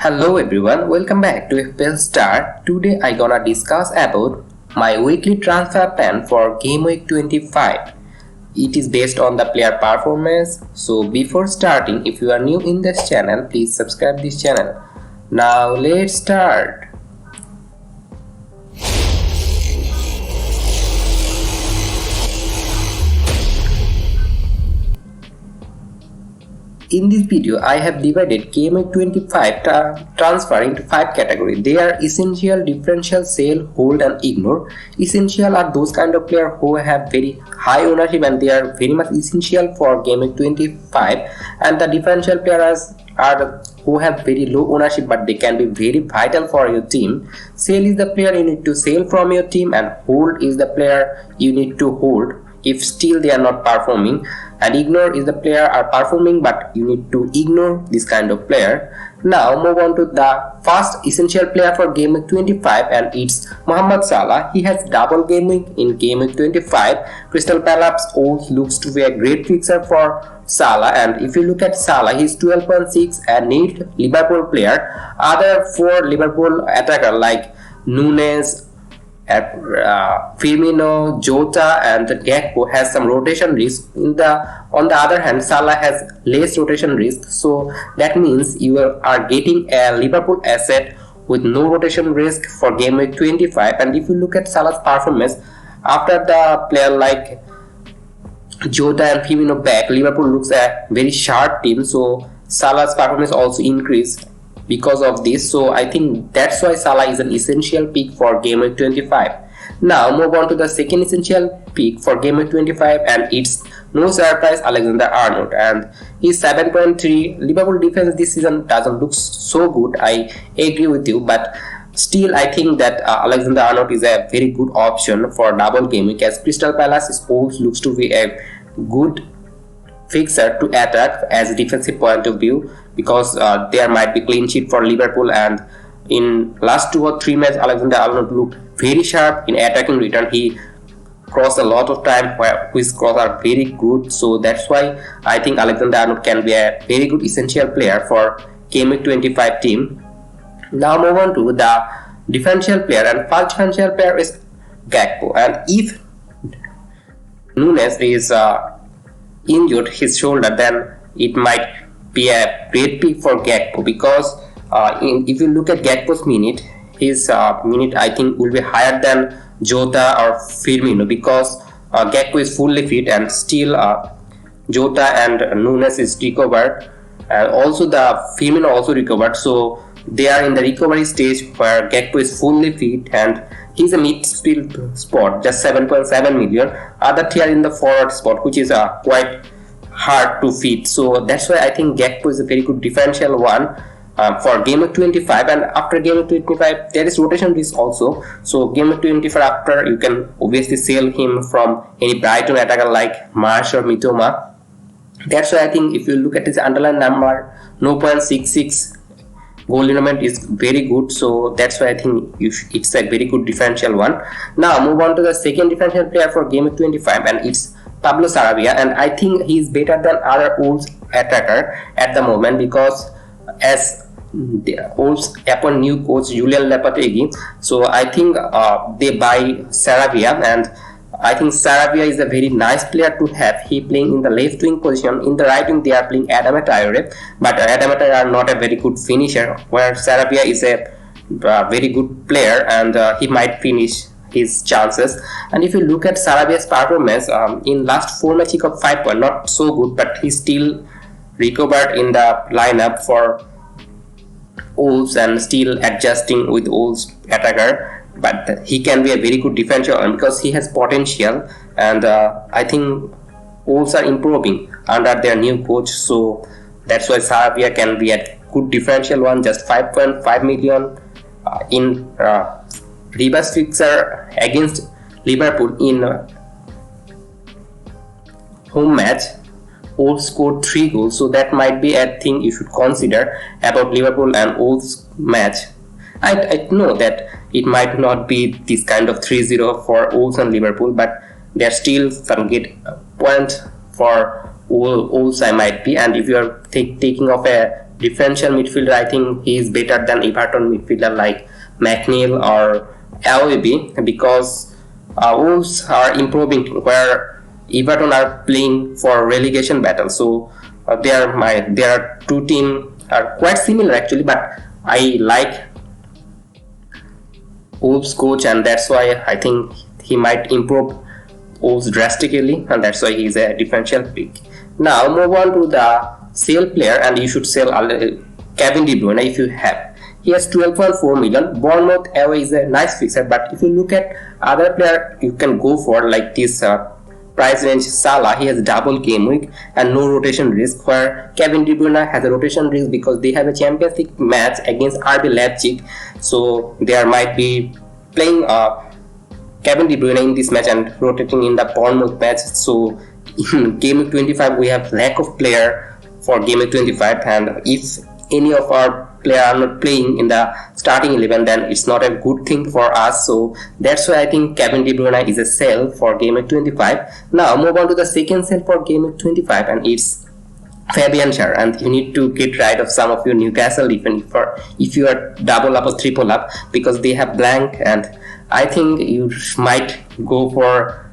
Hello everyone, welcome back to FPL STAR. Today I gonna discuss about my weekly transfer plan for Game Week 25. It is based on the player performance. So before starting, if you are new in this channel, please subscribe this channel. Now let's start. In this video, I have divided Game Week 25 transfer into 5 categories. They are essential, differential, sell, hold and ignore. Essential are those kind of players who have very high ownership and they are very much essential for Game Week 25. And the differential players are who have very low ownership but they can be very vital for your team. Sell is the player you need to sell from your team, and hold is the player you need to hold if still they are not performing, and ignore is the player are performing but you need to ignore this kind of player. Now move on to the first essential player for Game Week 25, and it's Mohamed Salah. He has double game week in Game Week 25. Crystal Palace looks to be a great fixture for Salah, and if you look at Salah, he's 12.6 and need Liverpool player. Other 4 Liverpool attacker like Nunes, Firmino, Jota and Geko has some rotation risk. On the other hand, Salah has less rotation risk, so that means you are getting a Liverpool asset with no rotation risk for Game Week 25. And if you look at Salah's performance after the player like Jota and Firmino back, Liverpool looks a very sharp team, so Salah's performance also increased because of this. So I think that's why Salah is an essential pick for Game Week 25. Now move on to the second essential pick for Game Week 25, and it's no surprise AlexanderArnold, and he's 7.3. Liverpool defense this season doesn't look so good, I agree with you, but still I think that AlexanderArnold is a very good option for double game week, as Crystal Palace looks to be a good fixer to attack as a defensive point of view, because there might be clean sheet for Liverpool, and in last 2 or 3 matches AlexanderArnold looked very sharp in attacking return. He crossed a lot of time where his cross are very good, so that's why I think AlexanderArnold can be a very good essential player for Game Week 25 team. Now move on to the differential player, and first differential player is Geko, and if Nunes is injured his shoulder, then it might be a great pick for Geko, because if you look at Geko's minute, his minute I think will be higher than Jota or Firmino, because Geko is fully fit and still Jota and Nunes is recovered, and also the Firmino also recovered, so they are in the recovery stage where Geko is fully fit and he's a midfield spot, just 7.7 million. Other tier in the forward spot, which is quite hard to fit, so that's why I think Geko is a very good differential one for Game Week 25. And after Game Week 25 there is rotation risk also, so Game Week 25 after you can obviously sell him from any Brighton attacker like Marsh or Mitoma. That's why I think if you look at his underlying number, 0.66 goal involvement is very good, so that's why I think it's a very good differential one. Now move on to the second differential player for Game Week 25, and it's Pablo Sarabia, and I think he's better than other Wolves attacker at the moment, because as the Wolves upon new coach Julian Lopetegui, so I think they buy Sarabia, and I think Sarabia is a very nice player to have. He playing in the left wing position. In the right wing they are playing Adama Traore, but Adama Traore are not a very good finisher, where Sarabia is a very good player, and he might finish his chances. And if you look at Sarabia's performance in last 4 matches, he got 5 points, not so good, but he still recovered in the lineup for Wolves and still adjusting with Wolves attacker. But he can be a very good differential because he has potential, and I think Wolves are improving under their new coach, so that's why Sarabia can be a good differential one, just 5.5 million in reverse fixture against Liverpool in home match. Wolves scored 3 goals, so that might be a thing you should consider about Liverpool and Wolves match. I know that it might not be this kind of 3-0 for Wolves and Liverpool, but there still some get point for Wolves I might be, and if you are taking off a differential midfielder, I think he is better than Everton midfielder like McNeil or LAB, because Wolves are improving where Everton are playing for relegation battle. So there are two teams are quite similar actually, but I like Wolves coach, and that's why I think he might improve Wolves drastically, and that's why he's a differential pick. Now move on to the sell player, and you should sell Kevin De Bruyne if you have. He has 12.4 million. Bournemouth away is a nice fixture, but if you look at other player you can go for, like this price range Salah, he has double game week and no rotation risk, where Kevin De Bruyne has a rotation risk because they have a Champions League match against RB Leipzig, so there might be playing Kevin De Bruyne in this match and rotating in the Bournemouth match. So in game week 25 we have lack of player for game week 25, and if any of our player are not playing in the starting 11, then it's not a good thing for us. So that's why I think Kevin De Bruyne is a sell for game week 25. Now move on to the second sell for game week 25, and it's Fabian Schar, and you need to get rid of some of your Newcastle defense for if you are double up or triple up, because they have blank, and I think you might go for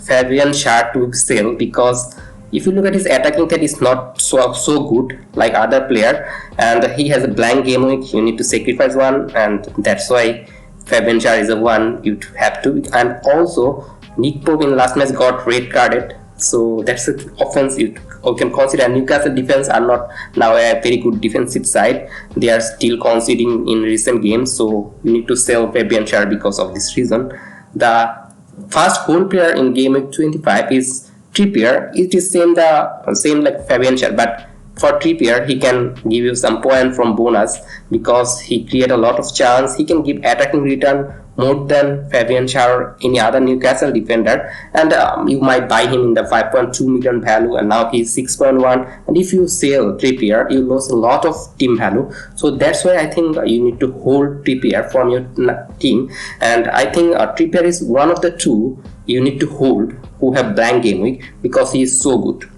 Fabian Schar to sell, because if you look at his attacking that is not so good like other player, and he has a blank game week, you need to sacrifice one, and that's why Fabian Schar is the one you have to. And also Nick Pope in last match got red carded, so that's an offense you can consider. Newcastle defense are not now a very good defensive side, they are still conceding in recent games, so you need to sell Fabian Schar because of this reason. The first hold player in game week 25 is Trippier. It is same like Fabian Schar, but for Trippier he can give you some point from bonus because he create a lot of chance. He can give attacking return more than Fabian Schar or any other Newcastle defender, and you might buy him in the 5.2 million value, and now he's 6.1, and if you sell Trippier you lose a lot of team value. So that's why I think you need to hold Trippier from your team, and I think Trippier is one of the two you need to hold who have blank game week because he is so good.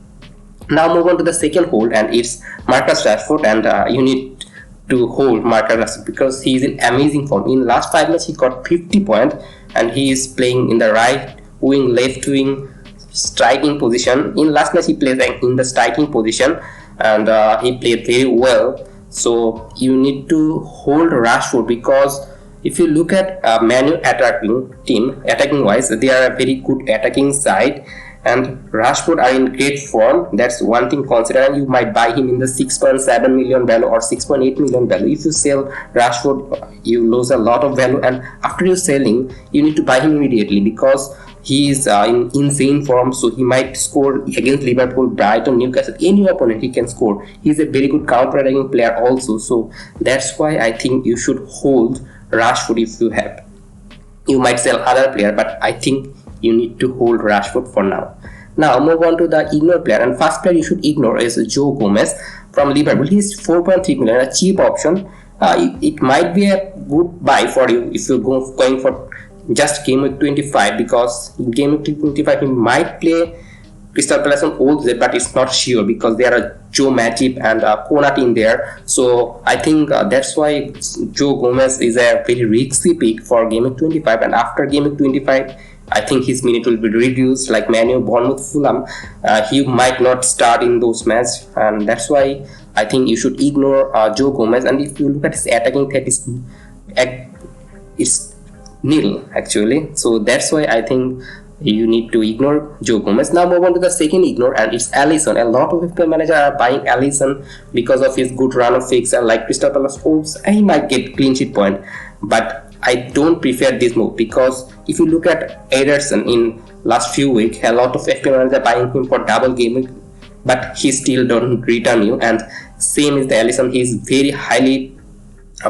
Now move on to the second hold, and it's Marcus Rashford, and you need to hold Marcus Rashford because he is in amazing form. In last 5 matches he got 50 points, and he is playing in the right wing, left wing, striking position. In last match he played in the striking position, and he played very well. So you need to hold Rashford because if you look at Man U attacking team, attacking wise, they are a very good attacking side, and Rashford are in great form. That's one thing consider, and you might buy him in the 6.7 million value or 6.8 million value. If you sell Rashford you lose a lot of value, and after you selling you need to buy him immediately because he is in insane form. So he might score against Liverpool, Brighton, Newcastle, any opponent he can score. He is a very good counter-attacking player also, so that's why I think you should hold Rashford if you have. You might sell other player, but I think you need to hold Rashford for now. Now move on to the ignore player, and first player you should ignore is Joe Gomez from Liverpool. He is 4.3 million, a cheap option. It might be a good buy for you if you're going for just game week 25, because in game week 25 he might play Crystal Palace on Old Trafford, but it's not sure because there are Joe Matip and Konate in there. So I think that's why Joe Gomez is a very risky pick for game week 25, and after game week 25 I think his minute will be reduced, like Man U, Bournemouth, Fulham. He might not start in those matches, and that's why I think you should ignore Joe Gomez. And if you look at his attacking threat, it's nil actually. So that's why I think you need to ignore Joe Gomez. Now move on to the second ignore, and it's Alisson. A lot of FPL managers are buying Alisson because of his good run of fixture like Crystal Palace Wolves. He might get clean sheet point, but I don't prefer this move because if you look at Ederson in last few weeks, a lot of FPL managers are buying him for double game week, but he still don't return you. And same is the Alisson, he is very highly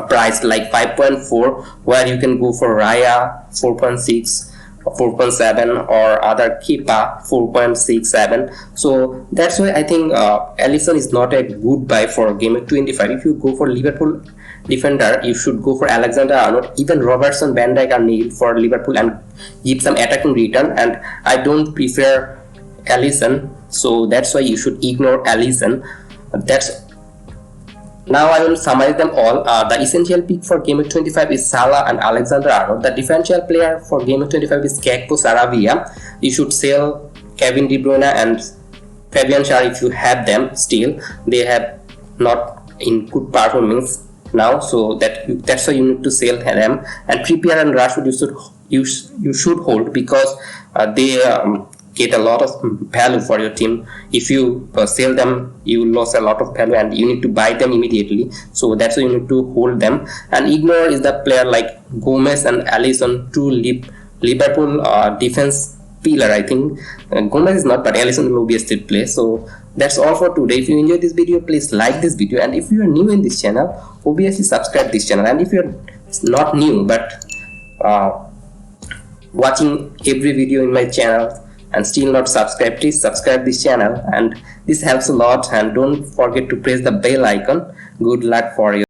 priced, like 5.4, where you can go for Raya 4.6, 4.7, or other Kepa 4.67. So that's why I think Alisson is not a good buy for game week 25. If you go for Liverpool defender, you should go for AlexanderArnold. Even Robertson, Van Dijk are nailed for Liverpool and give some attacking return, and I don't prefer Alisson, so that's why you should ignore Alisson. Now I will summarize them all. The essential pick for Game Week 25 is Salah and Alexander-Arnold. The differential player for Game Week 25 is Geko, Sarabia. You should sell Kevin De Bruyne and Fabian Schar if you have them still. They have not in good performance now, so that's why you need to sell them. And Trippier and Rashford you should hold, because they get a lot of value for your team. If you sell them, you lose a lot of value and you need to buy them immediately, so that's why you need to hold them. And ignore is the player like Gomez and Alisson, two Liverpool defense pillar. I think Gomez is not, but Alisson will obviously play. So that's all for today. If you enjoyed this video, please like this video, and if you are new in this channel, obviously subscribe this channel. And if you are not new but watching every video in my channel and still not subscribed, please subscribe this channel, and this helps a lot. And don't forget to press the bell icon. Good luck for you.